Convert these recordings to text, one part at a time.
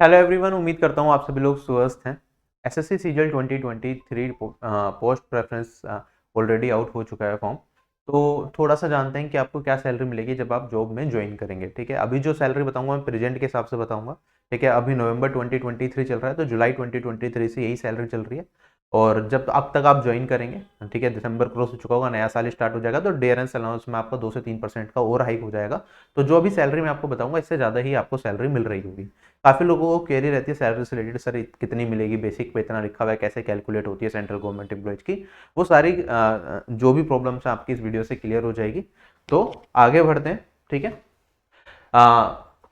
Hello everyone, उम्मीद करता हूँ आप सभी लोग स्वस्थ हैं। SSC CGL 2023 post preference already out हो चुका है फॉर्म। तो थोड़ा सा जानते हैं कि आपको क्या सैलरी मिलेगी जब आप जॉब में ज्वाइन करेंगे। ठीक है, अभी जो सैलरी बताऊंगा मैं प्रेजेंट के हिसाब से बताऊंगा। ठीक है, अभी नवंबर 2023 चल रहा है तो जुलाई 2023 से यही सैलरी चल रही है। और जब अब तक आप ज्वाइन करेंगे, ठीक है, दिसंबर क्रॉस हो चुका होगा, नया साल स्टार्ट हो जाएगा तो डियरेंस अलाउंस में आपका 2 से 3% का और हाइक हो जाएगा। तो जो भी सैलरी मैं आपको बताऊंगा इससे ज़्यादा ही आपको सैलरी मिल रही होगी। काफ़ी लोगों को क्वेरी रहती है सैलरी से रिलेटेड, सर कितनी मिलेगी, बेसिक पे इतना लिखा हुआ है, कैसे कैलकुलेट होती है सेंट्रल गवर्नमेंट एम्प्लॉयज की। वो सारी जो भी प्रॉब्लम्स है आपकी इस वीडियो से क्लियर हो जाएगी। तो आगे बढ़ते हैं। ठीक है,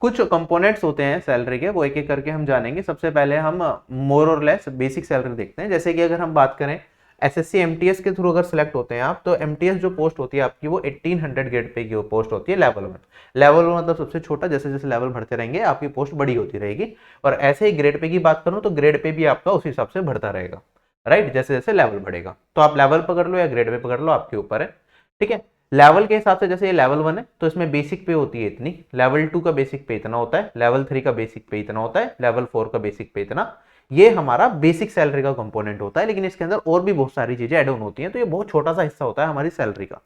कुछ कंपोनेंट्स होते हैं सैलरी के, वो एक एक करके हम जानेंगे। सबसे पहले हम मोर और लेस बेसिक सैलरी देखते हैं। जैसे कि अगर हम बात करें एसएससी एमटीएस के थ्रू अगर सेलेक्ट होते हैं आप, तो एमटीएस जो पोस्ट होती है आपकी वो 1800 ग्रेड पे की पोस्ट होती है, लेवल 1। लेवल 1 मतलब सबसे छोटा, जैसे जैसे लेवल बढ़ते रहेंगे आपकी पोस्ट बड़ी होती रहेगी। और ऐसे ही ग्रेड पे की बात करूं तो ग्रेड पे भी आपका उस हिसाब से बढ़ता रहेगा। राइट, जैसे जैसे लेवल बढ़ेगा तो आप लेवल पकड़ लो या ग्रेड पे पकड़ लो, आपके ऊपर है। ठीक है, लेवल के हिसाब से जैसे ये लेवल 1 है तो इसमें बेसिक पे होती है इतनी, लेवल 2 का बेसिक पे इतना होता है, लेवल 3 का बेसिक पे इतना होता है, लेवल 4 का बेसिक पे इतना। ये हमारा बेसिक सैलरी का कंपोनेंट होता है, लेकिन इसके अंदर और भी बहुत सारी चीजें ऐड ऑन होती हैं, तो ये बहुत छोटा सा हिस्सा होता है हमारी सैलरी का।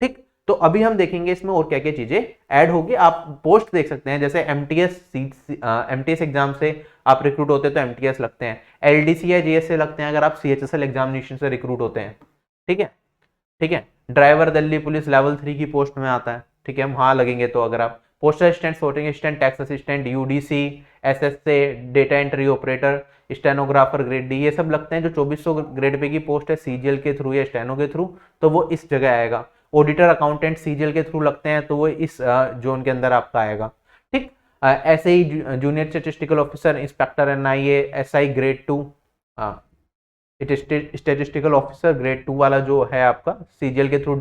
ठीक, तो अभी हम देखेंगे इसमें और क्या क्या चीजें ऐड होगी। आप पोस्ट देख सकते हैं, जैसे एमटीएस एग्जाम से आप रिक्रूट होते हैं तो एमटीएस लगते हैं, एलडीसी या जीएस से लगते हैं अगर आप सीएचएसएल एग्जामिनेशन से रिक्रूट होते हैं। ठीक है, ठीक है, ड्राइवर दिल्ली पुलिस लेवल 3 की पोस्ट में आता है। ठीक है, वहां लगेंगे तो अगर आप postal assistant, sorting assistant, tax assistant, UDC, SSA, data entry operator, stenographer grade D, ये सब लगते हैं। जो 2400 ग्रेड पे की पोस्ट है सीजीएल के थ्रू या स्टेनो के थ्रू, तो वो इस जगह आएगा। ऑडिटर अकाउंटेंट सीजीएल के थ्रू लगते हैं तो वो इस जोन के अंदर आपका आएगा। ठीक, ऐसे ही junior statistical officer, inspector NIA, SI grade 2, statistical officer grade 2 वाला जो है आपका सीजीएल के थ्रू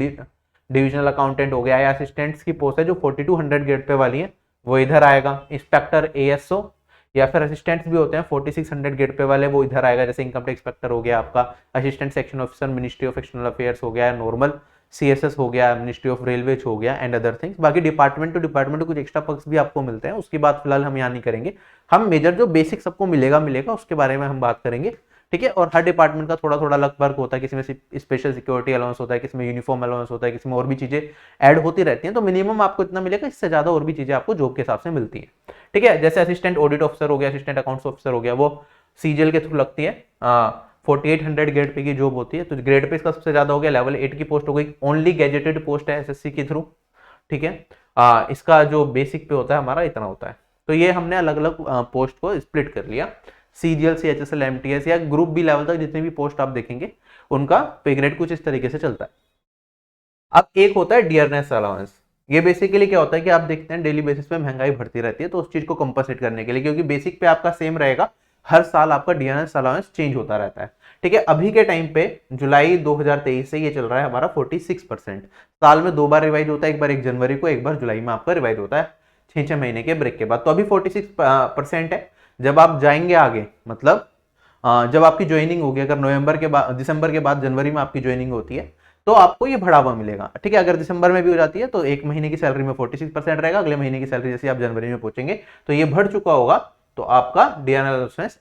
डिविजनल अकाउंटेंट हो गया, या असिस्टेंट्स की पोस्ट है जो 4200 ग्रेड पे वाली है वो इधर आएगा। इंस्पेक्टर एएसओ या फिर असिस्टेंट्स भी होते हैं 4600 ग्रेड पे वाले, वो इधर आएगा। जैसे इनकम टैक्स इंस्पेक्टर हो गया आपका, assistant section officer ministry of external affairs हो गया, नॉर्मल सीएसएस हो गया, मिनिस्ट्री ऑफ रेलवे हो गया, एंड अदर थिंग्स। बाकी डिपार्टमेंट टू डिपार्टमेंट कुछ एक्स्ट्रा पर्क्स भी आपको मिलते हैं, उसकी बात फिलहाल हम यहाँ नहीं करेंगे। हम मेजर जो बेसिक सबको मिलेगा मिलेगा उसके बारे में हम बात करेंगे। ठीक है, और हर डिपार्टमेंट का थोड़ा थोड़ा अलग वर्क होता है, किसी में स्पेशल सिक्योरिटी अलाउंस होता है, किसी में यूनिफॉर्म अलाउंस होता है, किसी में और भी चीजें ऐड होती रहती हैं। तो मिनिमम आपको इतना मिलेगा, इससे ज्यादा और भी चीजें आपको जॉब के हिसाब से मिलती है। ठीक है, जैसे असिस्टेंट ऑडिट ऑफिसर हो गया, असिस्टेंट अकाउंट्स ऑफिसर हो गया, वो सीजीएल के थ्रू लगती है। 4800 ग्रेड पे की जॉब होती है, तो ग्रेड पे इसका सबसे ज्यादा हो गया, लेवल 8 की पोस्ट हो गई, ओनली गैजेटेड पोस्ट है एसएससी के थ्रू। ठीक है, इसका जो बेसिक पे होता है हमारा इतना होता है। तो ये हमने अलग अलग पोस्ट को स्प्लिट कर लिया। सीजीएल, सीएचएसएल, एमटीएस या ग्रुप बी लेवल तक जितने भी पोस्ट आप देखेंगे उनका पे ग्रेड कुछ इस तरीके से चलता है। अब एक होता है डियरनेस अलाउंस। ये बेसिकली क्या होता है कि आप देखते हैं डेली बेसिस पे महंगाई बढ़ती रहती है, तो उस चीज को कंपनसेट करने के लिए, क्योंकि बेसिक पे आपका सेम रहेगा, हर साल आपका डियरनेस अलाउंस चेंज होता रहता है। ठीक है, अभी के टाइम पे जुलाई 2023 से ये चल रहा है हमारा 46%। साल में 2 बार रिवाइज होता है, एक बार 1 जनवरी को, एक बार जुलाई में आपका रिवाइज होता है 6-6 महीने के ब्रेक के बाद। तो अभी 46% है। जब आप जाएंगे आगे, मतलब जब आपकी ज्वाइनिंग होगी, अगर नवंबर के बाद, दिसंबर के बाद जनवरी में आपकी ज्वाइनिंग होती है, तो आपको ये बढ़ावा मिलेगा। ठीक है, अगर दिसंबर में भी हो जाती है तो एक महीने की सैलरी में 46% रहेगा, अगले महीने की सैलरी जैसे आप जनवरी में पहुंचेंगे तो ये बढ़ चुका होगा, तो आपका डीएनएल अलाउंस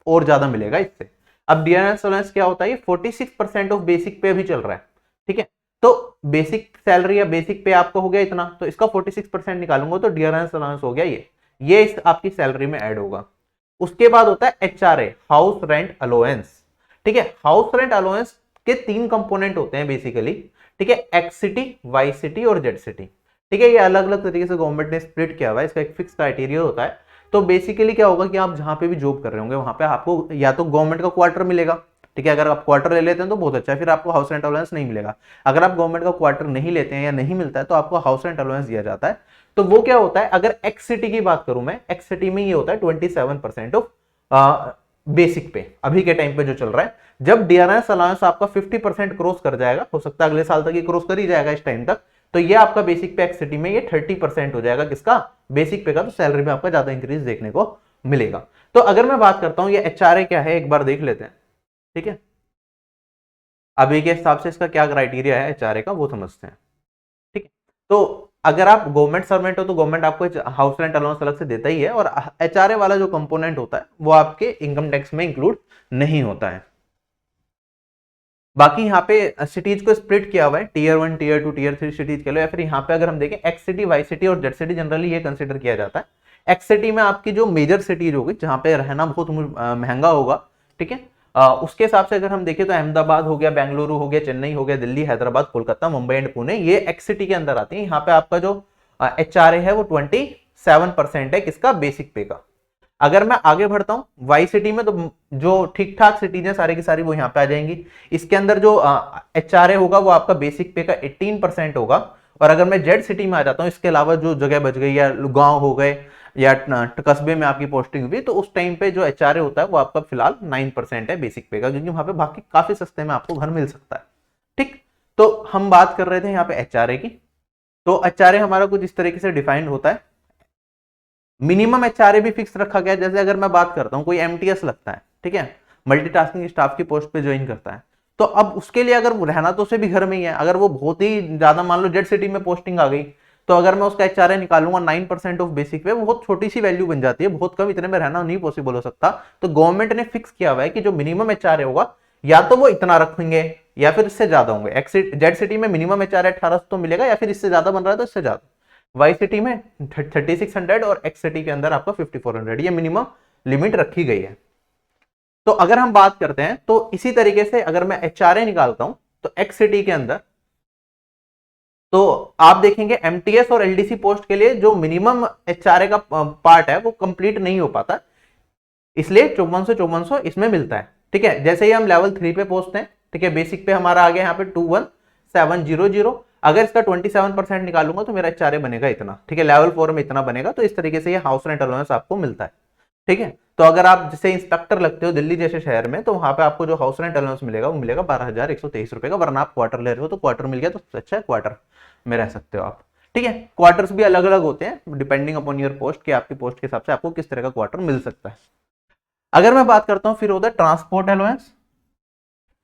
और ज्यादा मिलेगा इससे। अब डीएनएल अलाउंस क्या होता है, 46% ऑफ बेसिक पे अभी चल रहा है। ठीक है, तो बेसिक सैलरी या बेसिक पे आपका हो गया इतना, तो इसका 46% निकालूंगा तो डीएनएल अलाउंस हो गया ये इस आपकी सैलरी में ऐड होगा। उसके बाद होता है एचआरए, हाउस रेंट अलाउंस। ठीक है, हाउस रेंट अलाउंस के 3 कंपोनेंट होते हैं बेसिकली। ठीक है, एक्स सिटी, वाई सिटी और जेड सिटी। ठीक है, ये अलग अलग तरीके से गवर्नमेंट ने स्प्लिट किया हुआ है, इसका एक फिक्स क्राइटेरिया होता है। तो बेसिकली क्या होगा कि आप जहां पे भी जॉब कर रहे होंगे वहां पे आपको या तो गवर्नमेंट का क्वार्टर मिलेगा। ठीक है, अगर आप क्वार्टर ले लेते हैं तो बहुत अच्छा है, फिर आपको हाउस रेंट अलाउंस नहीं मिलेगा। अगर आप गवर्नमेंट का क्वार्टर नहीं लेते हैं या नहीं मिलता है तो आपको हाउस रेंट अलाउंस दिया जाता है। तो वो क्या होता है, अगर एक्स सिटी की बात करूं मैं, एक्स सिटी में ये होता है 27% ऑफ बेसिक पे अभी के टाइम पे जो चल रहा है। जब डीआरएस अलाउंस आपका 50% क्रॉस कर जाएगा, हो सकता है अगले साल तक ये क्रॉस कर ही जाएगा इस टाइम तक, तो ये आपका बेसिक पे एक्स सिटी में ये 30% हो जाएगा, किसका, बेसिक पे का। तो सैलरी में आपका ज्यादा इंक्रीज देखने को मिलेगा। तो अगर मैं बात करता हूं ये एचआरए क्या है, एक बार देख लेते हैं। ठीक है, अभी के हिसाब से इसका क्या क्राइटेरिया है एचआरए का वो समझते हैं। ठीक है, तो अगर आप गवर्नमेंट सर्वेंट हो तो गवर्नमेंट आपको हाउस रेंट अलाउंस अलग से देता ही है, और एचआरए वाला जो कंपोनेंट होता है वो आपके इनकम टैक्स में इंक्लूड नहीं होता है। बाकी यहाँ पे सिटीज को स्प्लिट किया हुआ है टीयर 1, टीयर 2, टीयर 3 सिटीज के लिए, या फिर यहाँ पे अगर हम देखें एक्स सिटी, वाई सिटी और जेड सिटी जनरली ये कंसिडर किया जाता है। एक्स सिटी में आपकी जो मेजर सिटीज होगी जहाँ पे रहना बहुत महंगा होगा, ठीक है, उसके हिसाब से अगर हम देखें तो अहमदाबाद हो गया, बेंगलुरु हो गया, चेन्नई हो गया, दिल्ली, हैदराबाद, कोलकाता, मुंबई एंड पुणे, ये एक्स सिटी के अंदर आती है। यहाँ पे आपका जो एचआरए है वो 27% है किसका, बेसिक पे का। अगर मैं आगे बढ़ता हूं वाई सिटी में, तो जो ठीक ठाक सिटीज है सारी की सारी वो यहाँ पे आ जाएंगी। इसके अंदर जो एचआरए होगा वो आपका बेसिक पे का 18% होगा। और अगर मैं जेड सिटी में आ जाता हूँ, इसके अलावा जो जगह बच गई या गांव हो गए या कस्बे में आपकी पोस्टिंग हुई, तो उस टाइम पे जो एचआरए होता है वो आपका फिलहाल 9% है बेसिक पे का, क्योंकि वहां पे बाकी काफी सस्ते में आपको घर मिल सकता है। ठीक, तो हम बात कर रहे थे यहाँ पे एचआरए की। तो एचआरए हमारा कुछ इस तरीके से डिफाइंड होता है। मिनिमम एचआरए भी फिक्स रखा गया है। जैसे अगर मैं बात करता हूं कोई एमटीएस लगता है, ठीक है, मल्टीटास्किंग स्टाफ की पोस्ट पे ज्वाइन करता है, तो अब उसके लिए अगर रहना तो उसे भी घर में ही है। अगर वो बहुत ही ज्यादा मान लो जेड सिटी में पोस्टिंग आ गई, तो अगर मैं उसका एचआरए निकालूंगा 9% ऑफ बेसिक पे, बहुत छोटी सी वैल्यू बन जाती है, बहुत कम, इतने में रहना नहीं पॉसिबल हो सकता। तो गवर्नमेंट ने फिक्स किया हुआ है कि जो मिनिमम एचआरए होगा या तो वो इतना रखेंगे या फिर इससे ज्यादा होंगे। जेड सिटी में मिनिमम एचआरए 1800 तो मिलेगा, या फिर इससे ज्यादा बन रहा है तो इससे ज्यादा। वाई सिटी में 3600 और एक्स सिटी के अंदर आपका 5400, ये मिनिमम लिमिट रखी गई है। तो अगर हम बात करते हैं तो इसी तरीके से अगर मैं एचआरए निकालता हूं तो एक्स सिटी के अंदर, तो आप देखेंगे एमटीएस और एलडीसी पोस्ट के लिए जो मिनिमम एचआरए का पार्ट है वो कंप्लीट नहीं हो पाता, इसलिए 5400 इसमें मिलता है। ठीक है, जैसे ही हम लेवल 3 पे पहुंचते हैं, ठीक है, बेसिक पे हमारा आ गया यहाँ पे 21700। अगर इसका 27% निकालूंगा तो मेरा एचआरए बनेगा इतना, ठीक है, लेवल 4 में इतना बनेगा। तो इस तरीके से ये हाउस रेंट अलाउंस आपको मिलता है। ठीक है, तो अगर आप जैसे इंस्पेक्टर लगते हो दिल्ली जैसे शहर में, तो वहां पे आपको जो हाउस रेंट अलाउंस मिलेगा वो मिलेगा 12,123 रुपए का। वरना आप क्वार्टर ले रहे हो तो क्वार्टर मिल गया तो सबसे अच्छा है, क्वार्टर में रह सकते हो आप। ठीक है, क्वार्टर्स भी अलग अलग होते हैं डिपेंडिंग अपॉन योर पोस्ट, कि आपकी पोस्ट के हिसाब से आपको किस तरह का क्वार्टर मिल सकता है। अगर मैं बात करता हूं फिर होता है ट्रांसपोर्ट अलाउंस।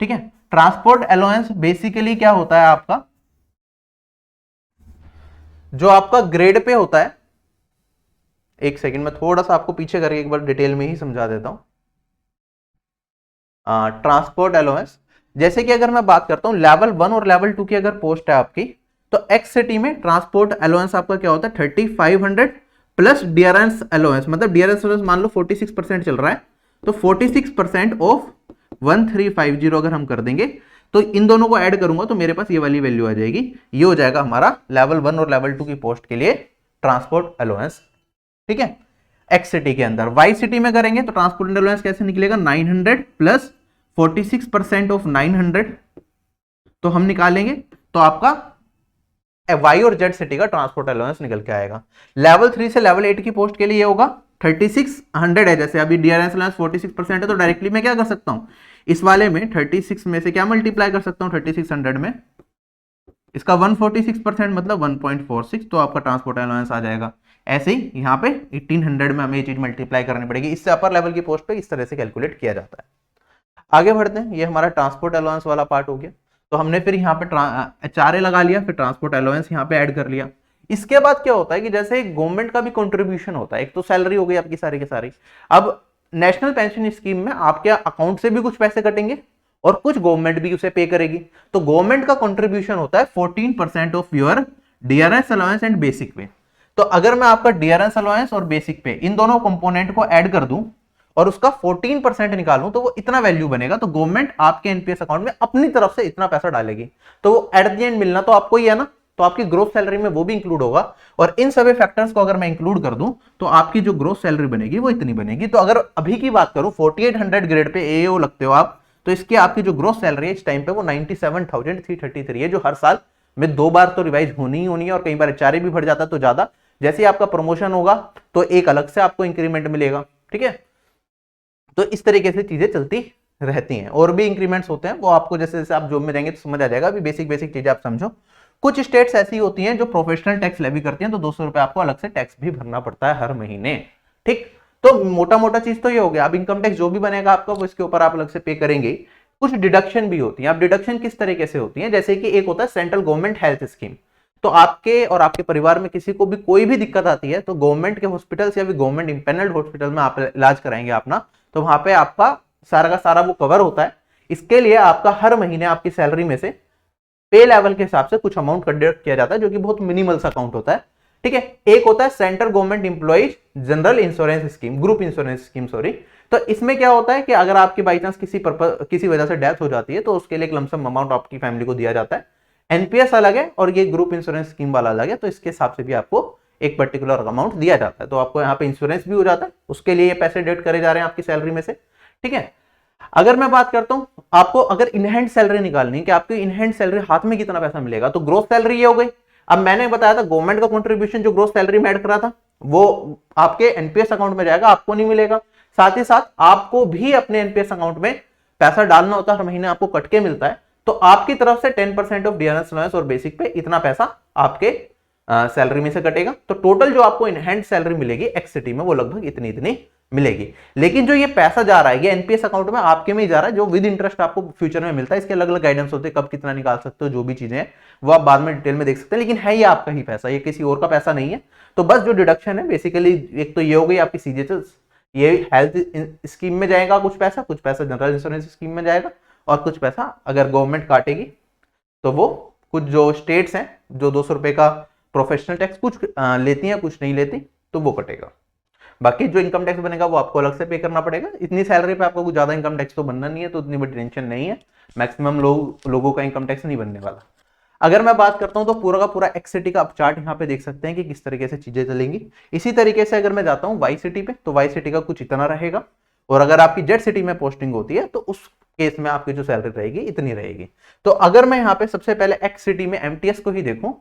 ठीक है, ट्रांसपोर्ट अलाउंस बेसिकली क्या होता है आपका, जो आपका ग्रेड पे होता है। एक सेकंड में थोड़ा सा आपको पीछे करके एक बार डिटेल में ही समझा देता हूं। ट्रांसपोर्ट अलाउंस, जैसे कि अगर मैं बात करता हूं लेवल 1 और लेवल 2 की अगर पोस्ट है आपकी, तो एक्स सिटी में ट्रांसपोर्ट अलाउंस आपका क्या होता है 3500 प्लस डियरेंस अलाउंस। मतलब डियरेंस अलाउंस मान लो 46% चल रहा है, तो 46% ऑफ 1350 अगर हम कर देंगे तो इन दोनों को ऐड करूंगा तो मेरे पास ये वाली वैल्यू आ जाएगी। ये हो जाएगा हमारा लेवल 1 और लेवल 2 की पोस्ट के लिए ट्रांसपोर्ट अलाउंस। ठीक है, एक्स सिटी के अंदर। वाई सिटी में करेंगे तो ट्रांसपोर्ट अलाउंस कैसे निकलेगा, 900 प्लस 46% ऑफ 900, तो हम निकालेंगे तो आपका वाई और जेड सिटी का ट्रांसपोर्ट अलाउंस निकल के आएगा। लेवल 3 से लेवल 8 की पोस्ट के लिए होगा 3600 है। जैसे अभी डियरेंस अलाउंस 46% है, तो डायरेक्टली मैं क्या कर सकता हूं, इस वाले में 36 में से क्या मल्टीप्लाई कर सकता हूं 3600 में, इसका 146% मतलब 1.46, तो आपका ट्रांसपोर्ट अलाउंस आ जाएगा। ऐसे ही यहाँ पे 1800 में हमें ये चीज मल्टीप्लाई करनी पड़ेगी। इससे अपर लेवल की पोस्ट पे इस तरह से कैलकुलेट किया जाता है। आगे बढ़ते हैं, ये हमारा ट्रांसपोर्ट अलाउंस वाला पार्ट हो गया। तो हमने फिर यहाँ पे एचआरए लगा लिया, फिर ट्रांसपोर्ट अलाउंस यहाँ पे ऐड कर लिया। इसके बाद क्या होता है कि जैसे गवर्नमेंट का भी कंट्रीब्यूशन होता है, एक तो सैलरी हो गई आपकी सारी की सारी, अब नेशनल पेंशन स्कीम में आपके अकाउंट से भी कुछ पैसे कटेंगे और कुछ गवर्नमेंट भी उसे पे करेगी। तो गवर्नमेंट का कंट्रीब्यूशन होता है 14% of your dearness allowance and basic पे। तो अगर मैं आपका डियरेंस अलाउंस और बेसिक पे इन दोनों कंपोनेंट को ऐड कर दूं और उसका 14% निकालूं तो वो इतना वैल्यू बनेगा। तो गवर्नमेंट आपके एनपीएस अकाउंट में अपनी तरफ से इतना पैसा डालेगी, तो वो एट द एंड मिलना तो आपको ही है ना, तो आपकी ग्रोथ सैलरी में वो भी इंक्लूड होगा। और इन सभी फैक्टर्स को अगर मैं इंक्लूड कर दूं तो आपकी जो ग्रोथ सैलरी बनेगी वो इतनी बनेगी। तो अगर अभी की बात करूं 4800 ग्रेड पे एओ लगते हो आप, तो इसकी आपकी जो ग्रोथ सैलरी है इस टाइम पे वो 97,333 है, जो हर साल में 2 बार तो रिवाइज होनी ही होनी है, और कई बार एचआरए भी बढ़ जाता है तो ज्यादा। जैसे ही आपका प्रमोशन होगा तो एक अलग से आपको इंक्रीमेंट मिलेगा। ठीक है, तो इस तरीके से चीजें चलती रहती हैं। और भी इंक्रीमेंट्स होते हैं, वो आपको जैसे जैसे आप जॉब में जाएंगे तो समझ आ जाएगा। अभी बेसिक बेसिक चीजें आप समझो। कुछ स्टेट्स ऐसी होती हैं जो प्रोफेशनल टैक्स लेवी करती हैं, तो 200 रुपए आपको अलग से टैक्स भी भरना पड़ता है हर महीने। ठीक, तो मोटा मोटा चीज तो ये हो गया। अब इनकम टैक्स जो भी बनेगा आपका वो इसके ऊपर आप अलग से पे करेंगे। कुछ डिडक्शन भी होती है। अब डिडक्शन किस तरीके से होती है, जैसे कि एक होता है सेंट्रल गवर्नमेंट हेल्थ स्कीम। तो आपके और आपके परिवार में किसी को भी कोई भी दिक्कत आती है तो गवर्नमेंट के हॉस्पिटल या फिर गवर्नमेंट इंपैनल्ड हॉस्पिटल में आप इलाज कराएंगे अपना, तो वहां पे आपका सारा का सारा वो कवर होता है। इसके लिए आपका हर महीने आपकी सैलरी में से पे लेवल के हिसाब से कुछ अमाउंट डिडक्ट किया जाता है, जो कि बहुत मिनिमल सा अकाउंट होता है। ठीक है, एक होता है central government employees general insurance scheme, group insurance scheme sorry. तो इसमें क्या होता है कि अगर आपकी बाई चांस किसी वजह से डेथ हो जाती है तो उसके लिए एक लमसम अमाउंट आपकी फैमिली को दिया जाता है। एनपीएस अलग है और ये ग्रुप इंश्योरेंस स्कीम वाला अलग है, तो इसके हिसाब से भी आपको एक पर्टिकुलर अमाउंट दिया जाता है। तो आपको यहाँ पे इंश्योरेंस भी हो जाता है, उसके लिए ये पैसे डेबिट करे जा रहे हैं आपकी सैलरी में से। ठीक है, अगर मैं बात करता हूं आपको अगर इनहैंड सैलरी निकालनी है कि आपकी इनहैंड सैलरी हाथ में कितना पैसा मिलेगा, तो ग्रोस सैलरी ये हो गई। अब मैंने बताया था गवर्नमेंट का कंट्रीब्यूशन जो ग्रोस सैलरी में ऐड करा था वो आपके एनपीएस अकाउंट में जाएगा, आपको नहीं मिलेगा। साथ ही साथ आपको भी अपने एनपीएस अकाउंट में पैसा डालना होता है, हर महीने आपको कट के मिलता है। तो आपकी तरफ से 10% ऑफ डियरनेस अलाउंस और बेसिक पे इतना पैसा आपके सैलरी में से कटेगा। तो टोटल जो आपको इनहैंड सैलरी मिलेगी एक्स सिटी में वो लगभग इतनी इतनी मिलेगी। लेकिन जो ये पैसा जा रहा है ये एनपीएस अकाउंट में आपके में ही जा रहा है, जो विद इंटरेस्ट आपको फ्यूचर में मिलता है। इसके अलग अलग गाइडेंस होते हैं, कब कितना निकाल सकते हो, जो भी चीजें हैं वो आप बाद में डिटेल में देख सकते हैं। लेकिन है ये आपका ही पैसा, ये किसी और का पैसा नहीं है। तो बस जो डिडक्शन है बेसिकली एक तो ये हो गई आपकी सीजीएचएस, ये हेल्थ स्कीम में जाएगा कुछ पैसा जनरल इंश्योरेंस स्कीम में जाएगा, और कुछ पैसा अगर गवर्नमेंट काटेगी तो वो कुछ जो स्टेट्स हैं जो 200 रुपए का प्रोफेशनल टैक्स कुछ लेती हैं कुछ नहीं लेती तो वो कटेगा। बाकी जो इनकम टैक्स बनेगा वो आपको अलग से पे करना पड़ेगा। इतनी सैलरी पे आपको कुछ ज्यादा इनकम टैक्स तो बनना नहीं है, तो इतनी बड़ी टेंशन नहीं है। मैक्सिमम लोगों का इनकम टैक्स नहीं बनने वाला। अगर मैं बात करता हूं तो पूरा का पूरा एक्स सिटी का आप चार्ट यहाँ पे देख सकते हैं कि किस तरीके से चीजें चलेंगी। इसी तरीके से अगर मैं जाता हूँ वाई सिटी पे तो वाई सिटी का कुछ इतना रहेगा, और अगर आपकी जेड सिटी में पोस्टिंग होती है तो उस केस में आपकी जो सैलरी रहेगी इतनी रहेगी। तो अगर मैं यहाँ पे सबसे पहले एक्स सिटी में एमटीएस को ही देखूं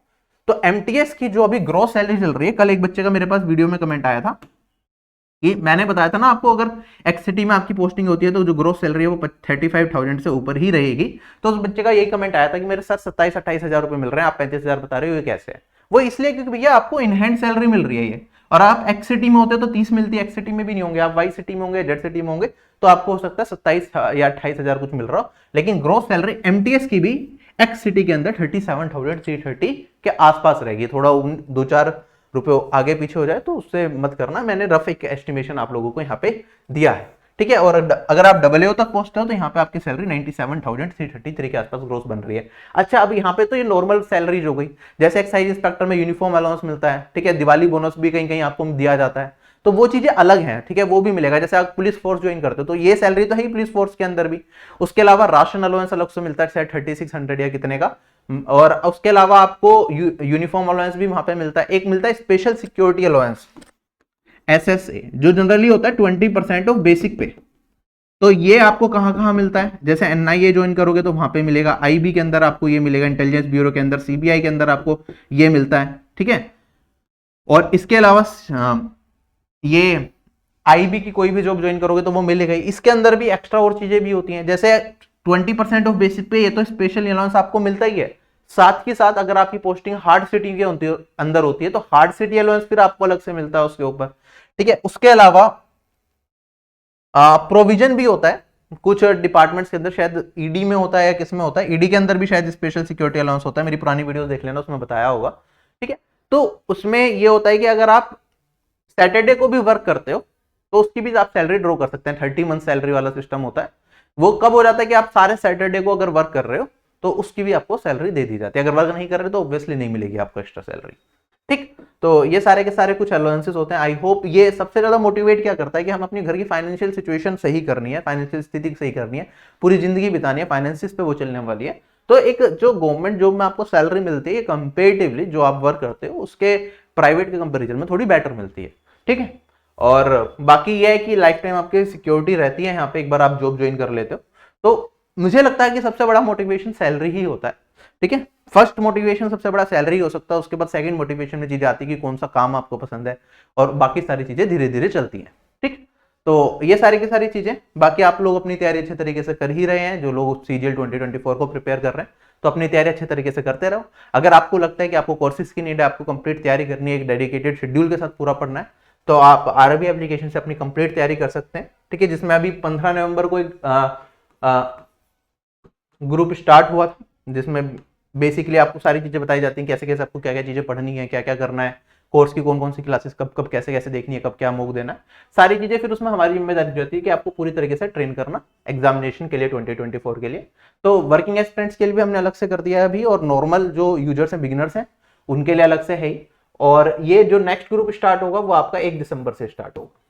तो एमटीएस की जो अभी ग्रॉस सैलरी चल रही है, कल एक बच्चे का मेरे पास वीडियो में कमेंट आया था कि मैंने बताया था ना आपको अगर एक्स सिटी में आपकी पोस्टिंग होती है तो जो ग्रोस सैलरी है वो 35,000 से ऊपर ही रहेगी। तो उस बच्चे का यही कमेंट आया था कि मेरे सर 27-28 हजार रुपए मिल रहे हैं, आप 35,000 बता रहे हो, ये कैसे है? वो इसलिए क्योंकि भैया आपको इनहैंड सैलरी मिल रही है ये, और आप एक्स सिटी में होते तो 30 मिलती है, एक्स सिटी में भी नहीं होंगे, आप वाई सिटी में होंगे, जेड सिटी में होंगे, तो आपको हो सकता है 27 या 28 हजार कुछ मिल रहा हो। लेकिन ग्रोस सैलरी एमटीएस की भी एक्स सिटी के अंदर 37,330 के आसपास रहेगी। थोड़ा 2-4 रुपए आगे पीछे हो जाए तो उससे मत करना, मैंने रफ एक एस्टिमेशन आप लोगों को यहाँ पे दिया है। ठीक है, और अगर आप डबल तक पहुंचते हो तो यहाँ पे आपकी सैलरी 97,333 के आसपास ग्रोस बन रही है। अच्छा, अब यहाँ पे तो ये नॉर्मल सैलरी हो गई, जैसे एक्साइज इंस्पेक्टर में यूनिफॉर्म अलाउंस मिलता है, ठीक है, दिवाली बोनस भी कहीं कहीं आपको दिया जाता है, तो वो चीजें अलग हैं। ठीक है, वो भी मिलेगा। जैसे आप पुलिस फोर्स ज्वाइन करते हो तो ये सैलरी तो है ही पुलिस फोर्स के अंदर भी। उसके अलावा राशन अलाउंस अलग से मिलता है, शायद 3600 या कितने का, और उसके अलावा आपको यूनिफॉर्म अलाउंस भी वहां पे मिलता है। एक मिलता है स्पेशल सिक्योरिटी अलाउंस एसएसए, जो जनरली होता है 20% ऑफ बेसिक पे। तो ये आपको कहां कहां मिलता है, जैसे एनआईए ज्वाइन करोगे तो वहां पे मिलेगा, आईबी के अंदर आपको ये मिलेगा, इंटेलिजेंस ब्यूरो के अंदर, सीबीआई के अंदर आपको ये मिलता है। ठीक है, और इसके अलावा ये आईबी की कोई भी जॉब ज्वाइन करोगे तो वो मिलेगा। इसके अंदर भी एक्स्ट्रा और चीजें भी होती हैं, जैसे 20% ऑफ बेसिक पे ये तो स्पेशल अलाउंस आपको मिलता ही है। साथ ही साथ अगर आपकी पोस्टिंग हार्ड सिटी के अंदर होती है तो हार्ड सिटी अलाउंस फिर आपको अलग से मिलता है उसके ऊपर। ठीक है, उसके अलावा प्रोविजन भी होता है कुछ डिपार्टमेंट्स के अंदर, शायद ईडी में होता है या किस में होता है, ईडी के अंदर भी शायद स्पेशल सिक्योरिटी अलाउंस होता है, मेरी पुरानी वीडियो देख लेना उसमें बताया होगा। ठीक है, तो उसमें ये होता है कि अगर आप सैटरडे को भी वर्क करते हो तो उसकी भी आप सैलरी ड्रॉ कर सकते हैं। 30 मंथ सैलरी वाला सिस्टम होता है। वो कब हो जाता है कि आप सारे सैटरडे को अगर वर्क कर रहे हो तो उसकी भी आपको सैलरी दे दी जाती है। अगर वर्क नहीं कर रहे तो ऑब्वियसली नहीं मिलेगी आपको एक्स्ट्रा सैलरी। ठीक, तो ये सारे के सारे कुछ अलाउंसेस होते हैं। आई होप ये सबसे ज्यादा मोटिवेट क्या करता है कि हम अपने घर की फाइनेंशियल सिचुएशन सही करनी है, फाइनेंशियल स्थिति सही करनी है, पूरी जिंदगी बितानी है, फाइनेंसिस पे वो चलने वाली है। तो एक जो गवर्नमेंट जॉब में आपको सैलरी मिलती है कंपेरेटिवली जो आप वर्क करते हो उसके प्राइवेट के कंपेरिजन में थोड़ी बेटर मिलती है। ठीक है, और बाकी यह है कि लाइफ टाइम आपकी सिक्योरिटी रहती है यहाँ पे, एक बार आप जॉब ज्वाइन कर लेते हो तो मुझे लगता है कि सबसे बड़ा मोटिवेशन सैलरी ही होता है। ठीक है, फर्स्ट मोटिवेशन सबसे बड़ा सैलरी हो सकता है, उसके बाद सेकंड मोटिवेशन में चीजें आती है कि कौन सा काम आपको पसंद है, और बाकी सारी चीजें धीरे धीरे चलती हैं। ठीक, तो ये सारी की सारी चीजें, बाकी आप लोग अपनी तैयारी अच्छे तरीके से कर ही रहे हैं। जो लोग सीजीएल 2024 को प्रिपेयर कर रहे हैं तो अपनी तैयारी अच्छे तरीके से करते रहो। अगर आपको लगता है कि आपको कोर्सेज की नीड है, आपको कंप्लीट तैयारी करनी है, एक डेडिकेटेड शेड्यूल के साथ पूरा पढ़ना है, तो आप आरबी एप्लीकेशन से अपनी कंप्लीट तैयारी कर सकते हैं। ठीक है, जिसमें अभी 15 नवंबर को एक ग्रुप स्टार्ट हुआ था जिसमें बेसिकली आपको सारी चीजें बताई जाती हैं, कैसे कैसे आपको क्या क्या चीजें पढ़नी है, क्या क्या करना है, कोर्स की कौन कौन सी क्लासेस कब कब कैसे कैसे देखनी है, कब क्या मूव देना है, सारी चीजें। फिर उसमें हमारी जिम्मेदारी जो होती है कि आपको पूरी तरीके से ट्रेन करना एग्जामिनेशन के लिए 2024 के लिए। तो वर्किंग एस्पिरेंट्स के लिए भी हमने अलग से कर दिया है अभी, और नॉर्मल जो यूजर्स हैं, बिगिनर्स हैं, उनके लिए अलग से है ही। और ये जो नेक्स्ट ग्रुप स्टार्ट होगा वो आपका 1 दिसंबर से स्टार्ट होगा,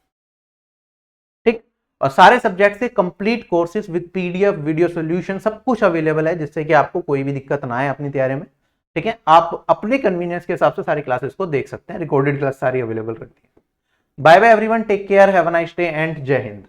ठीक। और सारे सब्जेक्ट से complete courses with PDF, video solution, सब कुछ अवेलेबल है, जिससे कि आपको कोई भी दिक्कत ना आए अपनी तैयारी में, ठीक है। आप अपने कन्वीनियंस के हिसाब से सारी क्लासेस को देख सकते हैं, रिकॉर्डेड क्लास सारी अवेलेबल रहती है। Bye bye everyone, take care, have a nice day and जय हिंद।